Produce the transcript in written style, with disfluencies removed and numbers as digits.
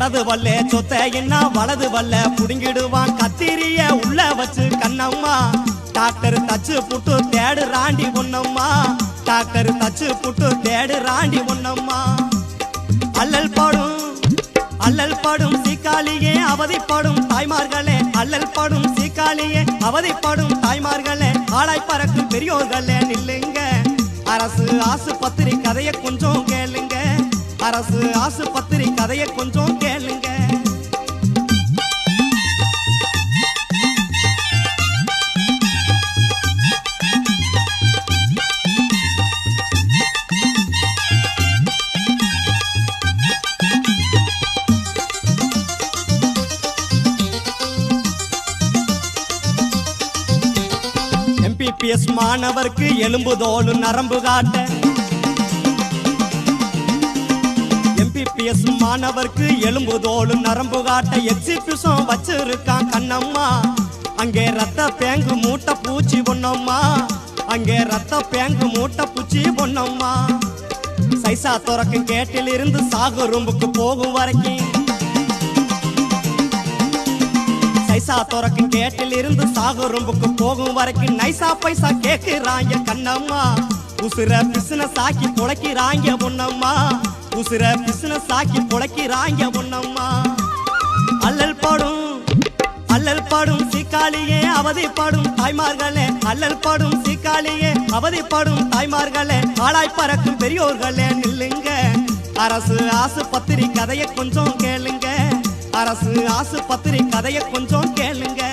இடது வல்ல சொத்த என்ன வலது வல்ல புடுங்கிடுவான் கத்திரிய உள்ள வச்சு கண்ணம்மா டாக்டர் தச்சு புட்டு தேடு ராண்டி பொன்னம்மா டாக்டர் தச்சு புட்டு தேடு ராண்டி பொன்னம்மா அல்லல் படும் சீக்காளியே அவதிப்படும் தாய்மார்களே அல்லல் படும் சீக்காளியே அவதிப்படும் தாய்மார்களே ஆளாய் பறக்கும் பெரியோர்களே நில்லுங்க அரசு ஆசுபத்திரி கதையை கொஞ்சம் கேளுங்க அரசு ஆசுபத்திரி கதையை கொஞ்சம் கேளுங்க MBBS மாணவருக்கு எலும்பு தோல் நரம்பு காட்ட MBBS மாணவருக்கு எலும்பு தோல் நரம்பு காட்ட எக்ஸிபிஷன் வச்சிருக்கான் கண்ணம்மா அங்கே ரத்த பேங்கு மூட்டை பூச்சி பொன்னம்மா அங்கே ரத்த பேங்கு மூட்டை பூச்சி பொன்னம்மா சைசா துறக்கும் கேட்டில் இருந்து சாகு ரூம்புக்கு போகும் வரைக்கும் சைசா துறக்கும் கேட்டில் இருந்து சாகு ரூம்புக்கு போகும் வரைக்கும் நைசா பைசா கேக்குறாங்க கண்ணம்மா உசுர பிசினஸ் ஆக்கி பொழைக்கிறாங்க பொன்னம்மா உசுர பிசினஸ் ஆக்கி பொழைக்கிறாங்க பொன்னம்மா அல்லல் படும் சீக்காளியே அவதிப்படும் தாய்மார்களே அல்லல் படும் சீக்காளியே அவதிப்படும் தாய்மார்களே ஆளாய் பறக்கும் பெரியோர்களே நில்லுங்க அரசு ஆசுபத்திரி கதையை கொஞ்சம் கேளுங்க அரசு ஆசுபத்திரி கதையை கொஞ்சம் கேளுங்க